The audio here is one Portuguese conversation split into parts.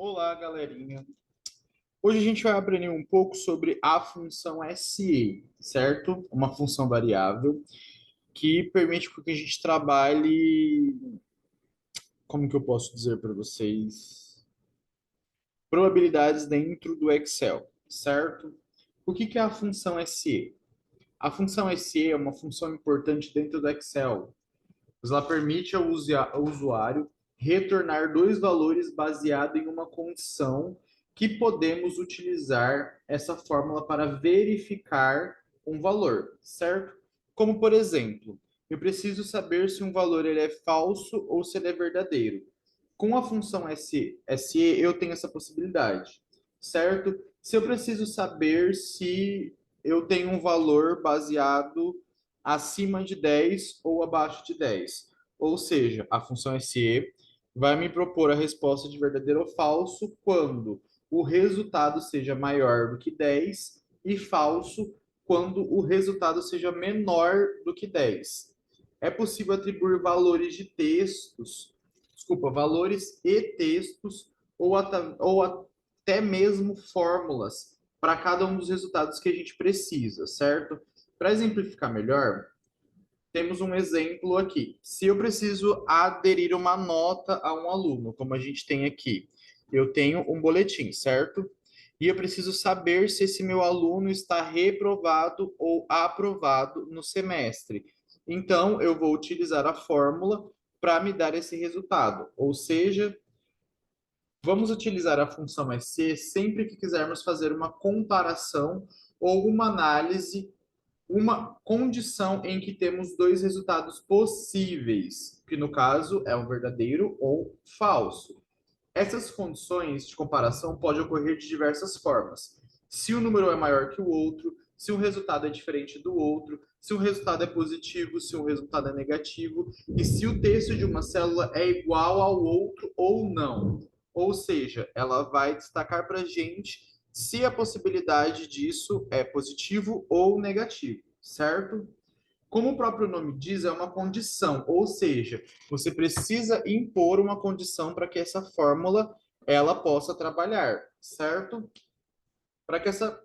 Olá, galerinha. Hoje a gente vai aprender um pouco sobre a função SE, certo? Uma função variável que permite que a gente trabalhe, como que eu posso dizer para vocês, probabilidades dentro do Excel, certo? O que que é a função SE? A função SE é uma função importante dentro do Excel, pois ela permite ao usuário retornar dois valores baseado em uma condição que podemos utilizar essa fórmula para verificar um valor, certo? Como, por exemplo, eu preciso saber se um valor ele é falso ou se ele é verdadeiro. Com a função SE, eu tenho essa possibilidade, certo? Se eu preciso saber se eu tenho um valor baseado acima de 10 ou abaixo de 10. Ou seja, a função SE vai me propor a resposta de verdadeiro ou falso quando o resultado seja maior do que 10 e falso quando o resultado seja menor do que 10. É possível atribuir valores de textos, desculpa, valores e textos ou até mesmo fórmulas para cada um dos resultados que a gente precisa, certo? Para exemplificar melhor, temos um exemplo aqui. Se eu preciso aderir uma nota a um aluno, como a gente tem aqui, eu tenho um boletim, certo? E eu preciso saber se esse meu aluno está reprovado ou aprovado no semestre. Então, eu vou utilizar a fórmula para me dar esse resultado. Ou seja, vamos utilizar a função SC sempre que quisermos fazer uma comparação ou uma análise, uma condição em que temos dois resultados possíveis, que no caso é um verdadeiro ou falso. Essas condições de comparação podem ocorrer de diversas formas. Se o número é maior que o outro, se um resultado é diferente do outro, se um resultado é positivo, se um resultado é negativo, e se o texto de uma célula é igual ao outro ou não. Ou seja, ela vai destacar para a gente se a possibilidade disso é positivo ou negativo, certo? Como o próprio nome diz, é uma condição, ou seja, você precisa impor uma condição para que essa fórmula ela possa trabalhar, certo? Para que essa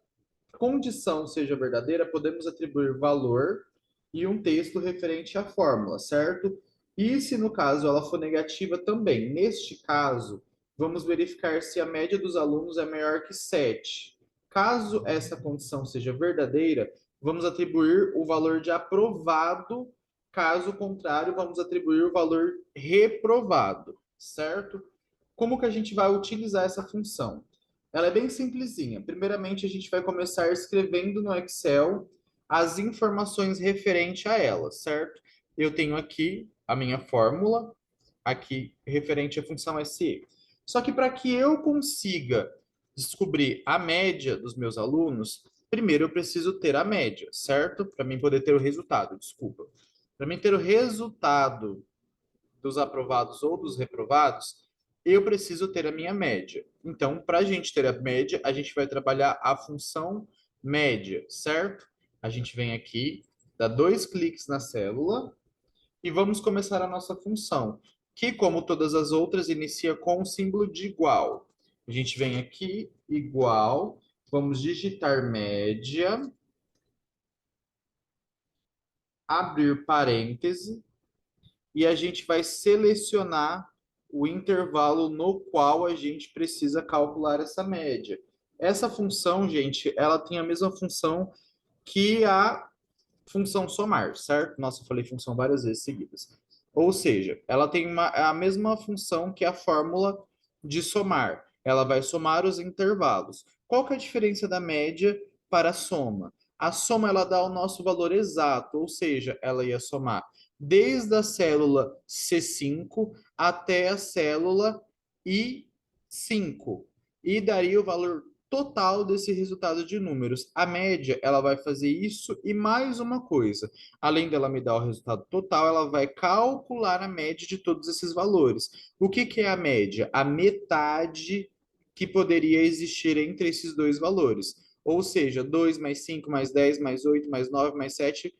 condição seja verdadeira, podemos atribuir valor e um texto referente à fórmula, certo? E se no caso ela for negativa também. Neste caso, vamos verificar se a média dos alunos é maior que 7. Caso essa condição seja verdadeira, vamos atribuir o valor de aprovado. Caso contrário, vamos atribuir o valor reprovado, certo? Como que a gente vai utilizar essa função? Ela é bem simplesinha. Primeiramente, a gente vai começar escrevendo no Excel as informações referente a ela, certo? Eu tenho aqui a minha fórmula, aqui referente à função SE. Só que para que eu consiga descobrir a média dos meus alunos, primeiro eu preciso ter a média, certo? Para mim poder ter o resultado, desculpa. Para mim ter o resultado dos aprovados ou dos reprovados, eu preciso ter a minha média. Então, para a gente ter a média, a gente vai trabalhar a função média, certo? A gente vem aqui, dá dois cliques na célula e vamos começar a nossa função, que, como todas as outras, inicia com o símbolo de igual. A gente vem aqui, igual, vamos digitar média, abrir parêntese, e a gente vai selecionar o intervalo no qual a gente precisa calcular essa média. Essa função, gente, ela tem a mesma função que a função somar, certo? Nossa, eu falei função várias vezes seguidas. Ou seja, ela tem a mesma função que a fórmula de somar. Ela vai somar os intervalos. Qual que é a diferença da média para a soma? A soma ela dá o nosso valor exato, ou seja, ela ia somar desde a célula C5 até a célula I5 e daria o valor total desse resultado de números. A média, ela vai fazer isso e mais uma coisa. Além dela me dar o resultado total, ela vai calcular a média de todos esses valores. O que que é a média? A metade que poderia existir entre esses dois valores. Ou seja, 2 mais 5 mais 10 mais 8 mais 9 mais 7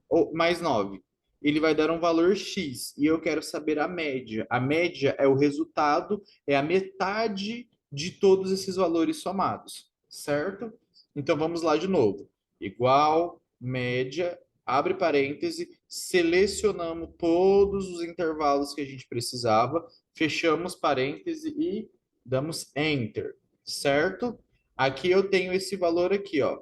ou mais 9. ele vai dar um valor X e eu quero saber a média. A média é o resultado, é a metade de todos esses valores somados, certo? Então vamos lá de novo. Igual, média, abre parêntese, selecionamos todos os intervalos que a gente precisava, fechamos parêntese e damos Enter, certo? Aqui eu tenho esse valor aqui, ó,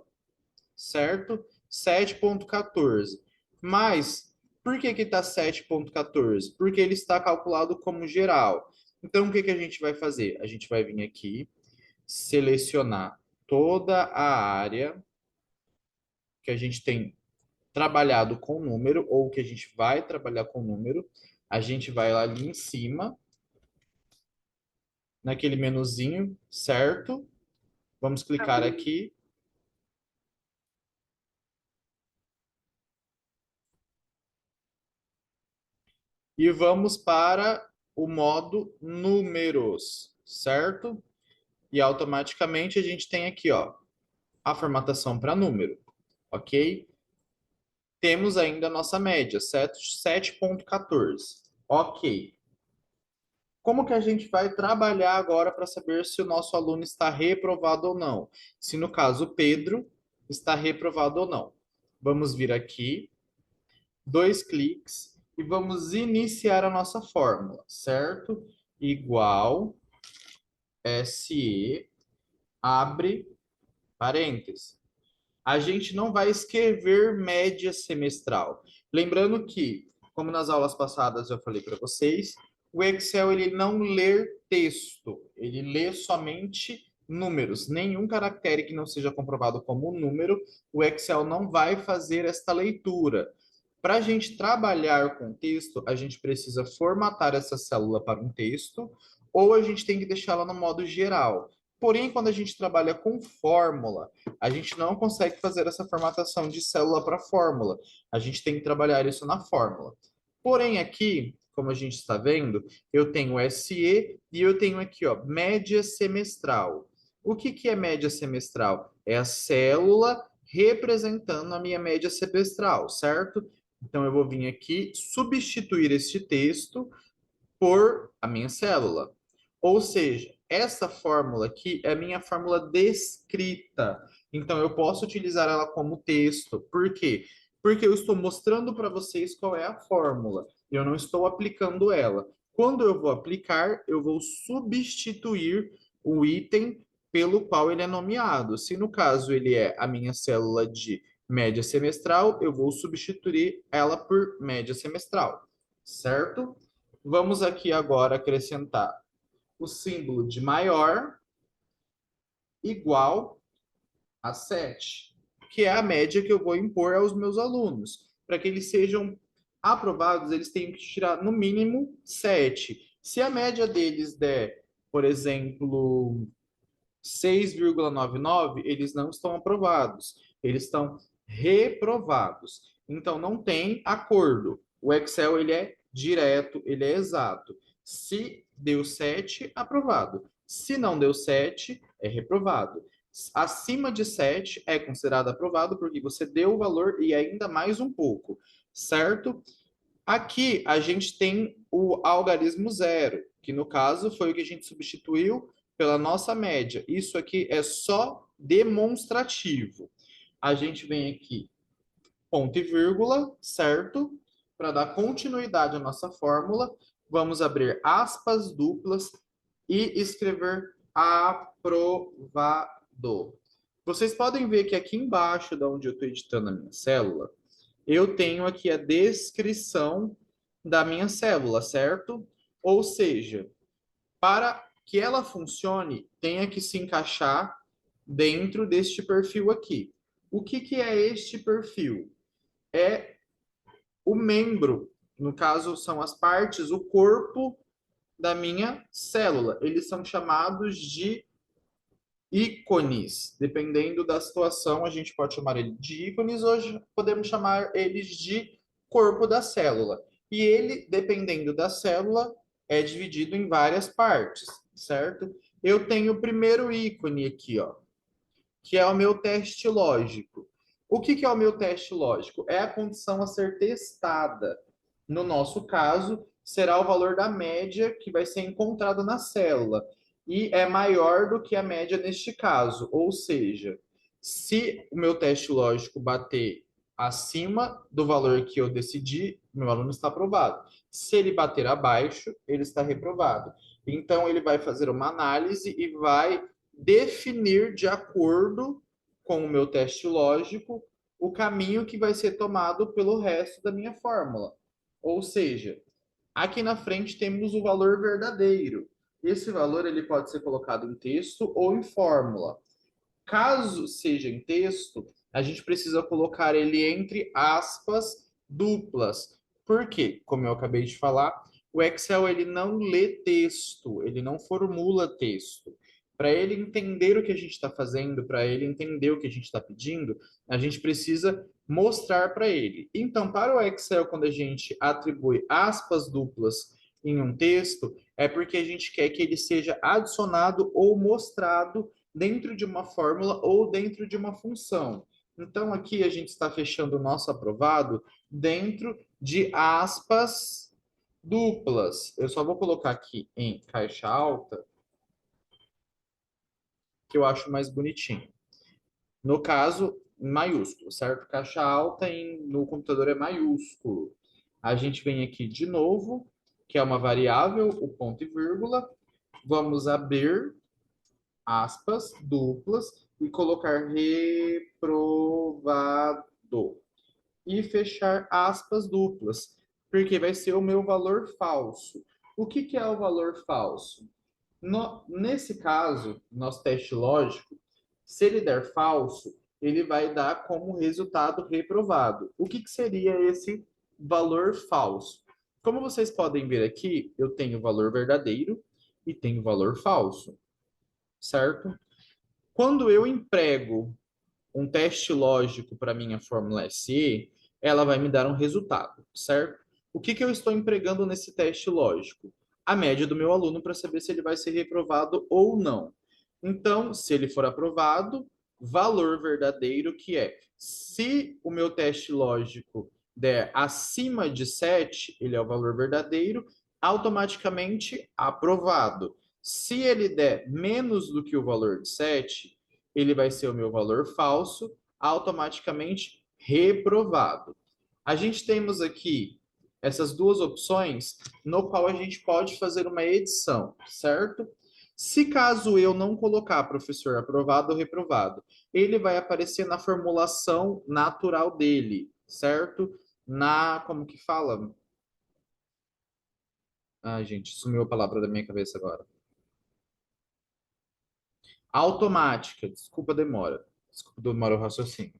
certo? 7,14. Mas, por que que está 7,14? Porque ele está calculado como geral. Então, o que que a gente vai fazer? A gente vai vir aqui, selecionar toda a área que a gente tem trabalhado com número, ou que a gente vai trabalhar com número. A gente vai lá ali em cima, naquele menuzinho, certo? Vamos clicar aqui. E vamos para o modo números, certo? E automaticamente a gente tem aqui, ó, a formatação para número, ok? Temos ainda a nossa média, 7,14. Ok. Como que a gente vai trabalhar agora para saber se o nosso aluno está reprovado ou não? Se no caso o Pedro está reprovado ou não. Vamos vir aqui, dois cliques e vamos iniciar a nossa fórmula, certo? Igual SE, abre parênteses. A gente não vai escrever média semestral. Lembrando que, como nas aulas passadas eu falei para vocês, o Excel ele não lê texto, ele lê somente números. Nenhum caractere que não seja comprovado como número, o Excel não vai fazer esta leitura. Para a gente trabalhar com texto, a gente precisa formatar essa célula para um texto, ou a gente tem que deixá-la no modo geral. Porém, quando a gente trabalha com fórmula, a gente não consegue fazer essa formatação de célula para fórmula. A gente tem que trabalhar isso na fórmula. Porém, aqui, como a gente está vendo, eu tenho SE e eu tenho aqui, ó, média semestral. O que que é média semestral? É a célula representando a minha média semestral, certo? Então, eu vou vir aqui substituir este texto por a minha célula. Ou seja, essa fórmula aqui é a minha fórmula descrita. Então, eu posso utilizar ela como texto. Por quê? Porque eu estou mostrando para vocês qual é a fórmula. Eu não estou aplicando ela. Quando eu vou aplicar, eu vou substituir o item pelo qual ele é nomeado. Se no caso ele é a minha célula de média semestral, eu vou substituir ela por média semestral, certo? Vamos aqui agora acrescentar o símbolo de maior igual a 7, que é a média que eu vou impor aos meus alunos. Para que eles sejam aprovados, eles têm que tirar no mínimo 7. Se a média deles der, por exemplo, 6,99, eles não estão aprovados, eles estão reprovados. Então não tem acordo. O Excel ele é direto, ele é exato. Se deu 7, aprovado. Se não deu 7, é reprovado. Acima de 7 é considerado aprovado porque você deu o valor e ainda mais um pouco, certo? Aqui a gente tem o algarismo zero, que no caso foi o que a gente substituiu pela nossa média. Isso aqui é só demonstrativo. A gente vem aqui, ponto e vírgula, certo? Para dar continuidade à nossa fórmula, vamos abrir aspas duplas e escrever aprovado. Vocês podem ver que aqui embaixo, da onde eu estou editando a minha célula, eu tenho aqui a descrição da minha célula, certo? Ou seja, para que ela funcione, tenha que se encaixar dentro deste perfil aqui. O que que é este perfil? É o membro, no caso são as partes, o corpo da minha célula. Eles são chamados de ícones. Dependendo da situação, a gente pode chamar ele de ícones, hoje podemos chamar eles de corpo da célula. E ele, dependendo da célula, é dividido em várias partes, certo? Eu tenho o primeiro ícone aqui, ó, que é o meu teste lógico. O que que é o meu teste lógico? É a condição a ser testada. No nosso caso, será o valor da média que vai ser encontrado na célula. E é maior do que a média neste caso. Ou seja, se o meu teste lógico bater acima do valor que eu decidi, meu aluno está aprovado. Se ele bater abaixo, ele está reprovado. Então, ele vai fazer uma análise e vai definir, de acordo com o meu teste lógico, o caminho que vai ser tomado pelo resto da minha fórmula. Ou seja, aqui na frente temos o valor verdadeiro. Esse valor ele pode ser colocado em texto ou em fórmula. Caso seja em texto, a gente precisa colocar ele entre aspas duplas. Por quê? Como eu acabei de falar, o Excel ele não lê texto, ele não formula texto. Para ele entender o que a gente está fazendo, para ele entender o que a gente está pedindo, a gente precisa mostrar para ele. Então, para o Excel, quando a gente atribui aspas duplas em um texto, é porque a gente quer que ele seja adicionado ou mostrado dentro de uma fórmula ou dentro de uma função. Então, aqui a gente está fechando o nosso aprovado dentro de aspas duplas. Eu só vou colocar aqui em caixa alta, que eu acho mais bonitinho. No caso, em maiúsculo, certo? Caixa alta no computador é maiúsculo. A gente vem aqui de novo, que é uma variável, o ponto e vírgula. Vamos abrir aspas duplas e colocar reprovado e fechar aspas duplas, porque vai ser o meu valor falso. O que que é o valor falso? Nesse caso, nosso teste lógico, se ele der falso, ele vai dar como resultado reprovado. O que que seria esse valor falso? Como vocês podem ver aqui, eu tenho valor verdadeiro e tenho valor falso, certo? Quando eu emprego um teste lógico para minha fórmula SE, ela vai me dar um resultado, certo? O que que eu estou empregando nesse teste lógico? A média do meu aluno para saber se ele vai ser reprovado ou não. Então, se ele for aprovado, valor verdadeiro que é, se o meu teste lógico der acima de 7, ele é o valor verdadeiro, automaticamente aprovado. Se ele der menos do que o valor de 7, ele vai ser o meu valor falso, automaticamente reprovado. A gente temos aqui essas duas opções no qual a gente pode fazer uma edição, certo? Se caso eu não colocar professor aprovado ou reprovado, ele vai aparecer na formulação natural dele, certo? Como que fala? Ah, gente, sumiu a palavra da minha cabeça agora. Automática, desculpa a demora o raciocínio.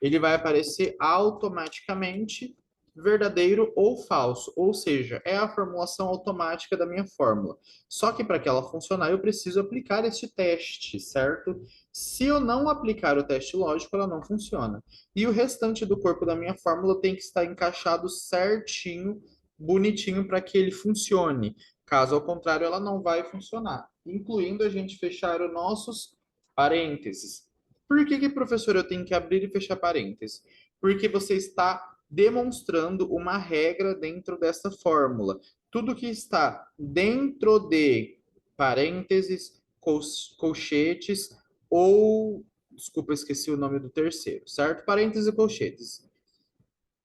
Ele vai aparecer automaticamente verdadeiro ou falso, ou seja, é a formulação automática da minha fórmula. Só que para que ela funcionar, eu preciso aplicar este teste, certo? Se eu não aplicar o teste lógico, ela não funciona. E o restante do corpo da minha fórmula tem que estar encaixado certinho, bonitinho para que ele funcione. Caso ao contrário, ela não vai funcionar, incluindo a gente fechar os nossos parênteses. Por que, professor, eu tenho que abrir e fechar parênteses? Porque você está demonstrando uma regra dentro dessa fórmula. Tudo que está dentro de parênteses, colchetes ou. Desculpa, esqueci o nome do terceiro, certo? Parênteses e colchetes.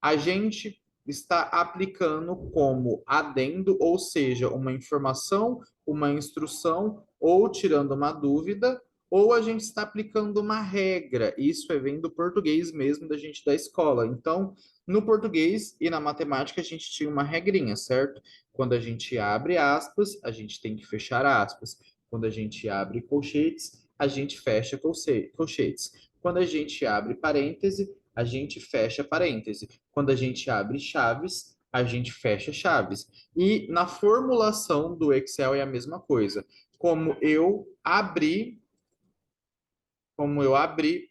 A gente está aplicando como adendo, ou seja, uma informação, uma instrução, ou tirando uma dúvida, ou a gente está aplicando uma regra. Isso vem do português mesmo da gente da escola. Então, no português e na matemática a gente tinha uma regrinha, certo? Quando a gente abre aspas, a gente tem que fechar aspas. Quando a gente abre colchetes, a gente fecha colchetes. Quando a gente abre parêntese, a gente fecha parêntese. Quando a gente abre chaves, a gente fecha chaves. E na formulação do Excel é a mesma coisa. Como eu abri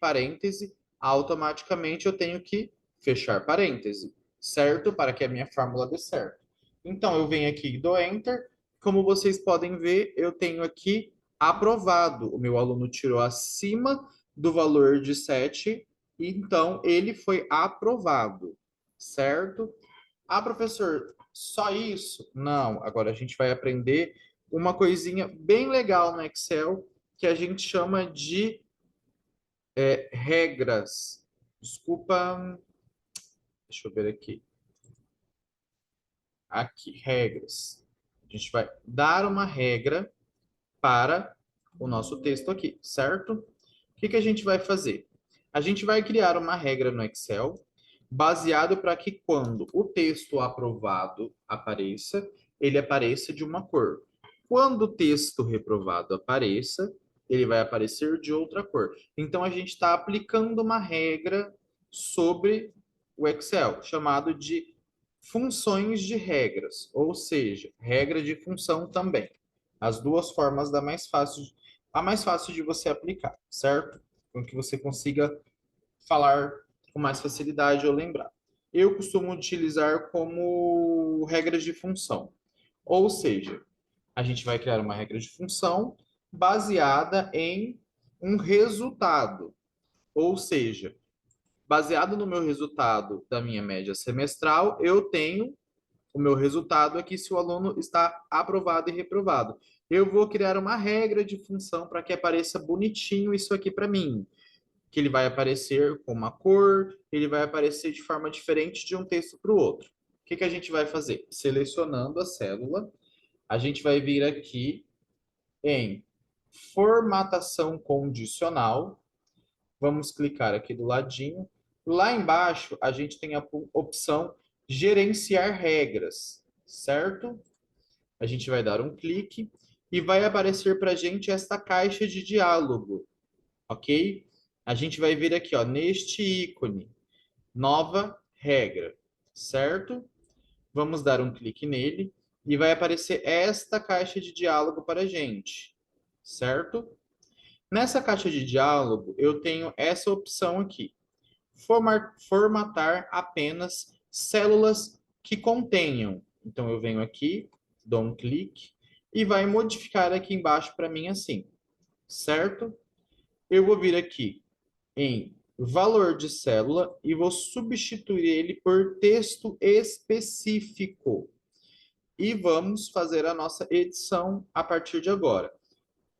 parêntese, automaticamente eu tenho que fechar parêntese, certo? Para que a minha fórmula dê certo. Então, eu venho aqui e dou Enter. Como vocês podem ver, eu tenho aqui aprovado. O meu aluno tirou acima do valor de 7, então ele foi aprovado, certo? Ah, professor, só isso? Não, agora a gente vai aprender uma coisinha bem legal no Excel que a gente chama de regras. Desculpa, deixa eu ver aqui. Aqui, regras. A gente vai dar uma regra para o nosso texto aqui, certo? O que que a gente vai fazer? A gente vai criar uma regra no Excel baseado para que quando o texto aprovado apareça, ele apareça de uma cor. Quando o texto reprovado apareça, ele vai aparecer de outra cor. Então a gente está aplicando uma regra sobre o Excel, chamado de funções de regras, ou seja, regra de função também. As duas formas da mais fácil, a mais fácil de você aplicar, certo? Com que você consiga falar com mais facilidade ou lembrar. Eu costumo utilizar como regras de função. Ou seja, a gente vai criar uma regra de função baseada em um resultado. Ou seja, baseado no meu resultado da minha média semestral, eu tenho o meu resultado aqui se o aluno está aprovado e reprovado. Eu vou criar uma regra de função para que apareça bonitinho isso aqui para mim, que ele vai aparecer com uma cor, ele vai aparecer de forma diferente de um texto para o outro. O que que a gente vai fazer? Selecionando a célula, a gente vai vir aqui em formatação condicional. Vamos clicar aqui do ladinho. Lá embaixo, a gente tem a opção gerenciar regras, certo? A gente vai dar um clique e vai aparecer para a gente esta caixa de diálogo, ok? A gente vai vir aqui, ó, neste ícone, nova regra, certo? Vamos dar um clique nele e vai aparecer esta caixa de diálogo para a gente, certo? Nessa caixa de diálogo, eu tenho essa opção aqui, formatar apenas células que contenham. Então, eu venho aqui, dou um clique e vai modificar aqui embaixo para mim assim, certo? Eu vou vir aqui em valor de célula e vou substituir ele por texto específico. E vamos fazer a nossa edição a partir de agora.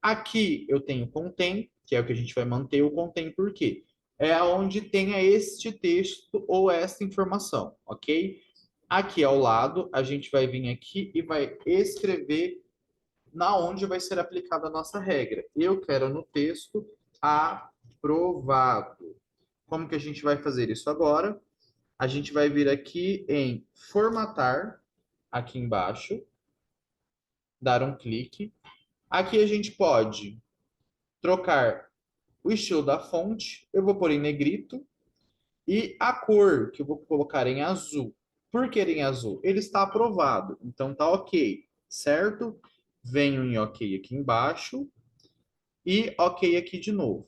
Aqui eu tenho contém, que é o que a gente vai manter o contém, por quê? É onde tenha este texto ou esta informação, ok? Aqui ao lado, a gente vai vir aqui e vai escrever na onde vai ser aplicada a nossa regra. Eu quero no texto aprovado. Como que a gente vai fazer isso agora? A gente vai vir aqui em formatar, aqui embaixo, dar um clique. Aqui a gente pode trocar o estilo da fonte, eu vou pôr em negrito, e a cor, que eu vou colocar em azul. Por que em azul? Ele está aprovado, então tá ok, certo? Venho em ok aqui embaixo e ok aqui de novo.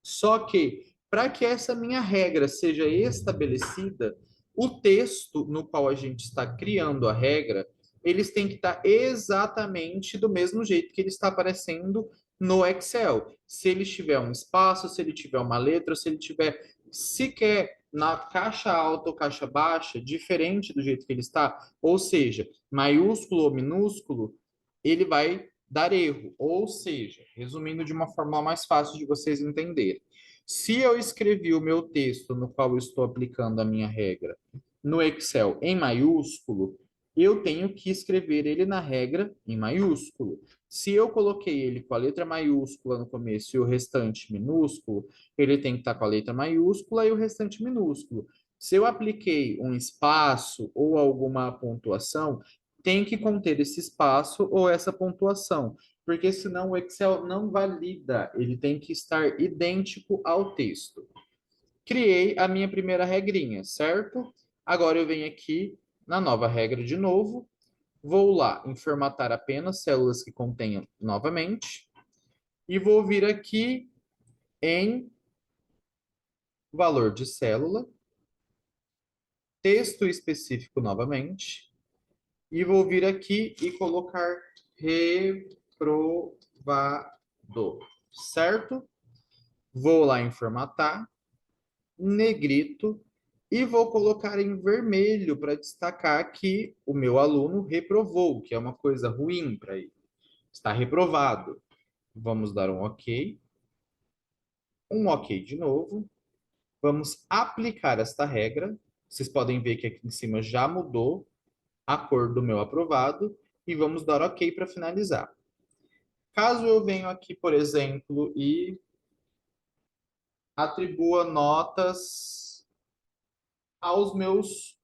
Só que, para que essa minha regra seja estabelecida, o texto no qual a gente está criando a regra, eles têm que estar exatamente do mesmo jeito que ele está aparecendo no Excel. Se ele tiver um espaço, se ele tiver uma letra, se ele tiver sequer na caixa alta ou caixa baixa, diferente do jeito que ele está, ou seja, maiúsculo ou minúsculo, ele vai dar erro. Ou seja, resumindo de uma forma mais fácil de vocês entenderem. Se eu escrevi o meu texto no qual eu estou aplicando a minha regra no Excel em maiúsculo, eu tenho que escrever ele na regra em maiúsculo. Se eu coloquei ele com a letra maiúscula no começo e o restante minúsculo, ele tem que estar com a letra maiúscula e o restante minúsculo. Se eu apliquei um espaço ou alguma pontuação, tem que conter esse espaço ou essa pontuação, porque senão o Excel não valida, ele tem que estar idêntico ao texto. Criei a minha primeira regrinha, certo? Agora eu venho aqui na nova regra de novo, vou lá em formatar apenas células que contenham novamente, e vou vir aqui em valor de célula, texto específico novamente, e vou vir aqui e colocar reprovado, certo? Vou lá em formatar, negrito, e vou colocar em vermelho para destacar que o meu aluno reprovou, que é uma coisa ruim para ele. Está reprovado. Vamos dar um ok de novo. Vamos aplicar esta regra. Vocês podem ver que aqui em cima já mudou a cor do meu aprovado e vamos dar ok para finalizar. Caso eu venha aqui, por exemplo, e atribua notas aos meus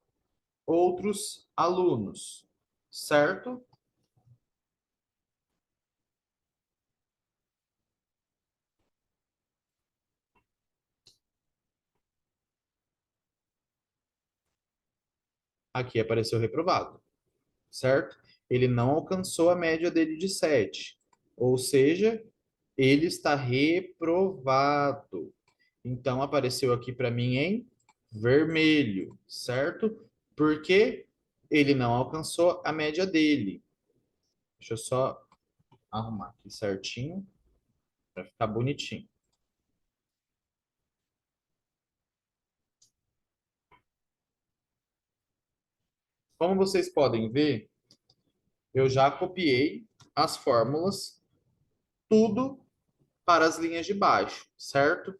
outros alunos, certo? Aqui apareceu reprovado, certo? Ele não alcançou a média dele de 7, ou seja, ele está reprovado. Então apareceu aqui para mim em vermelho, certo? Porque ele não alcançou a média dele. Deixa eu só arrumar aqui certinho para ficar bonitinho. Como vocês podem ver, eu já copiei as fórmulas, tudo para as linhas de baixo, certo?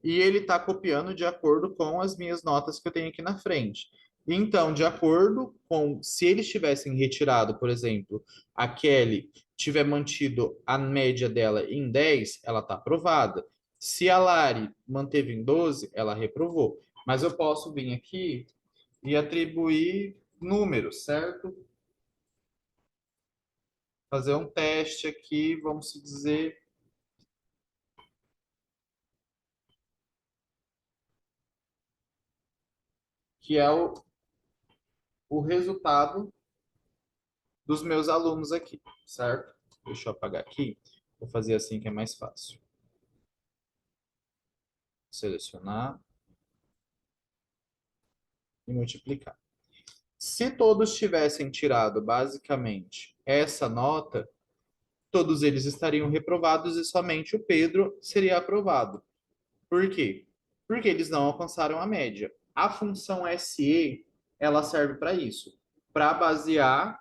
E ele está copiando de acordo com as minhas notas que eu tenho aqui na frente. Então, de acordo com, se eles tivessem retirado, por exemplo, a Kelly tiver mantido a média dela em 10, ela está aprovada. Se a Lari manteve em 12, ela reprovou. Mas eu posso vir aqui e atribuir números, certo? Fazer um teste aqui, vamos dizer, que é o resultado dos meus alunos aqui, certo? Deixa eu apagar aqui. Vou fazer assim que é mais fácil. Selecionar e multiplicar. Se todos tivessem tirado basicamente essa nota, todos eles estariam reprovados e somente o Pedro seria aprovado. Por quê? Porque eles não alcançaram a média. A função SE, ela serve para isso, para basear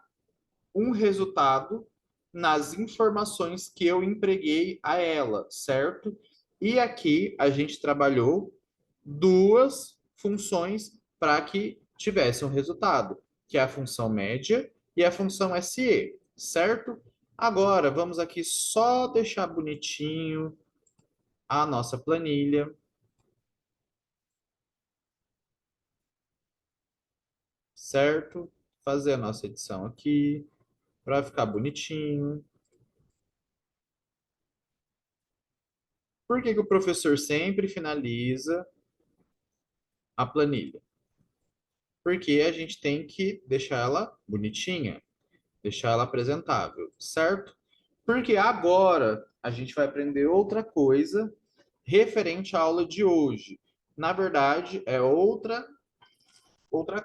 um resultado nas informações que eu empreguei a ela, certo? E aqui a gente trabalhou duas funções para que tivesse um resultado, que é a função média e a função SE, certo? Agora vamos aqui só deixar bonitinho a nossa planilha, certo? Fazer a nossa edição aqui para ficar bonitinho. Por que que o professor sempre finaliza a planilha? Porque a gente tem que deixar ela bonitinha, deixar ela apresentável, certo? Porque agora a gente vai aprender outra coisa referente à aula de hoje. Na verdade, é outra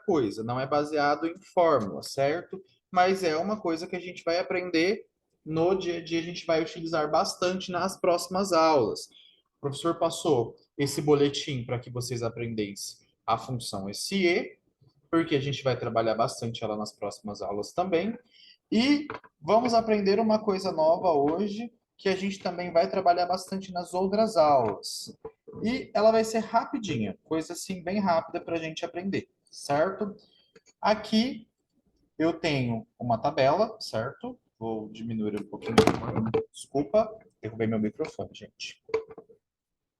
coisa, não é baseado em fórmula, certo? Mas é uma coisa que a gente vai aprender no dia a dia, a gente vai utilizar bastante nas próximas aulas. O professor passou esse boletim para que vocês aprendessem a função SE, porque a gente vai trabalhar bastante ela nas próximas aulas também. E vamos aprender uma coisa nova hoje, que a gente também vai trabalhar bastante nas outras aulas. E ela vai ser rapidinha, coisa assim bem rápida para a gente aprender, certo? Aqui eu tenho uma tabela, certo? Vou diminuir um pouquinho o tamanho. Desculpa, derrubei meu microfone, gente.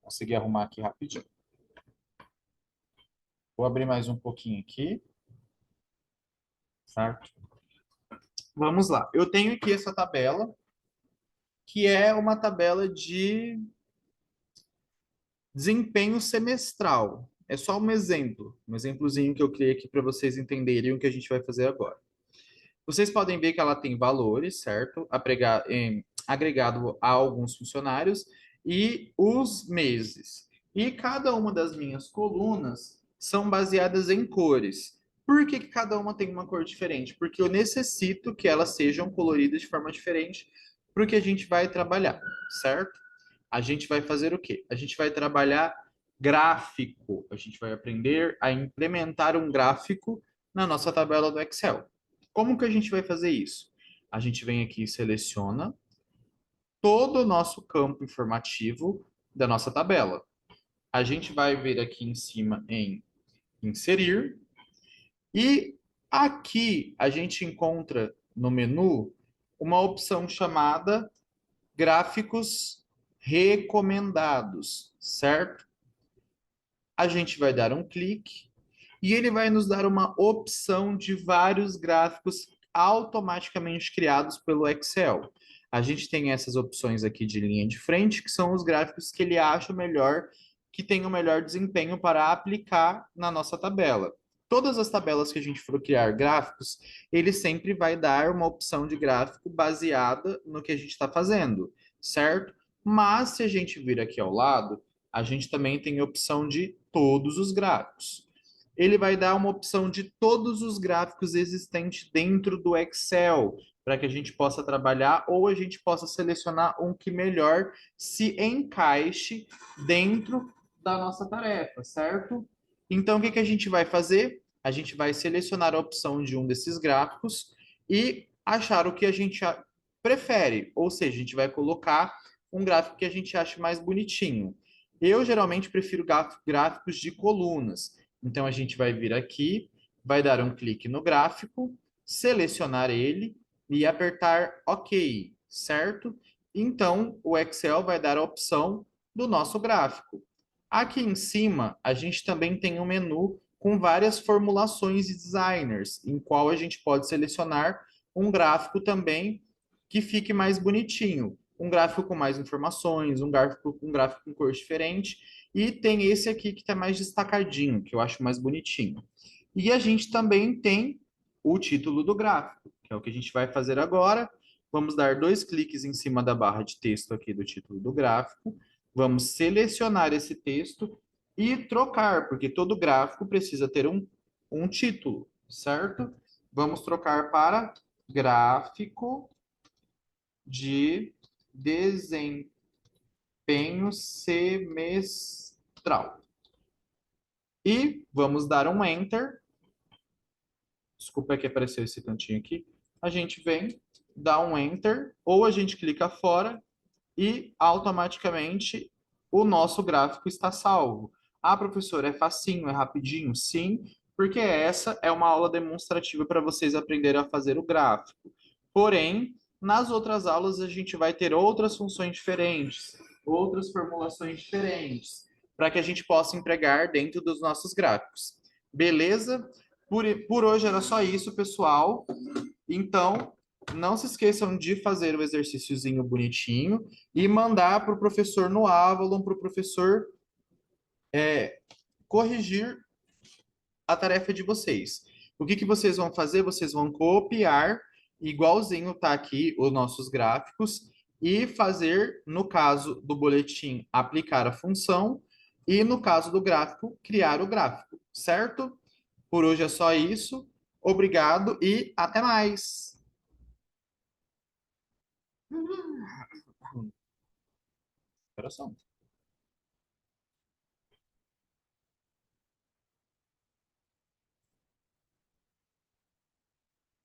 Consegui arrumar aqui rapidinho. Vou abrir mais um pouquinho aqui, certo? Vamos lá. Eu tenho aqui essa tabela, que é uma tabela de desempenho semestral. É só um exemplozinho que eu criei aqui para vocês entenderem o que a gente vai fazer agora. Vocês podem ver que ela tem valores, certo? Agregado a alguns funcionários e os meses. E cada uma das minhas colunas são baseadas em cores. Por que que cada uma tem uma cor diferente? Porque eu necessito que elas sejam coloridas de forma diferente porque a gente vai trabalhar, certo? A gente vai fazer o quê? A gente vai trabalhar Gráfico. A gente vai aprender a implementar um gráfico na nossa tabela do Excel. Como que a gente vai fazer isso? A gente vem aqui e seleciona todo o nosso campo informativo da nossa tabela. A gente vai ver aqui em cima em inserir e aqui a gente encontra no menu uma opção chamada gráficos recomendados, certo? A gente vai dar um clique e ele vai nos dar uma opção de vários gráficos automaticamente criados pelo Excel. A gente tem essas opções aqui de linha de frente, que são os gráficos que ele acha melhor, que tem o melhor desempenho para aplicar na nossa tabela. Todas as tabelas que a gente for criar gráficos, ele sempre vai dar uma opção de gráfico baseada no que a gente está fazendo, certo? Mas se a gente vir aqui ao lado, a gente também tem a opção de todos os gráficos. Ele vai dar uma opção de todos os gráficos existentes dentro do Excel, para que a gente possa trabalhar ou a gente possa selecionar um que melhor se encaixe dentro da nossa tarefa, certo? Então, o que que a gente vai fazer? A gente vai selecionar a opção de um desses gráficos e achar o que a gente prefere, ou seja, a gente vai colocar um gráfico que a gente ache mais bonitinho. Eu geralmente prefiro gráficos de colunas. Então a gente vai vir aqui, vai dar um clique no gráfico, selecionar ele e apertar OK, certo? Então o Excel vai dar a opção do nosso gráfico. Aqui em cima, a gente também tem um menu com várias formulações de designers, em qual a gente pode selecionar um gráfico também que fique mais bonitinho. Um gráfico com mais informações, um gráfico com cor diferente. E tem esse aqui que está mais destacadinho, que eu acho mais bonitinho. E a gente também tem o título do gráfico, que é o que a gente vai fazer agora. Vamos dar dois cliques em cima da barra de texto aqui do título do gráfico. Vamos selecionar esse texto e trocar, porque todo gráfico precisa ter um título, certo? Vamos trocar para gráfico de desempenho semestral. E vamos dar um Enter. Desculpa que apareceu esse cantinho aqui. A gente vem, dá um Enter, ou a gente clica fora e automaticamente o nosso gráfico está salvo. Ah, professor, é facinho, é rapidinho? Sim, porque essa é uma aula demonstrativa para vocês aprenderem a fazer o gráfico. Porém, nas outras aulas a gente vai ter outras funções diferentes, outras formulações diferentes, para que a gente possa empregar dentro dos nossos gráficos. Beleza? Por hoje era só isso, pessoal. Então, não se esqueçam de fazer o exercíciozinho bonitinho e mandar para o professor no Avalon, para o professor corrigir a tarefa de vocês. O que que vocês vão fazer? Vocês vão copiar, igualzinho tá aqui os nossos gráficos, e fazer, no caso do boletim, aplicar a função, e no caso do gráfico, criar o gráfico, certo? Por hoje é só isso. Obrigado e até mais. Coração.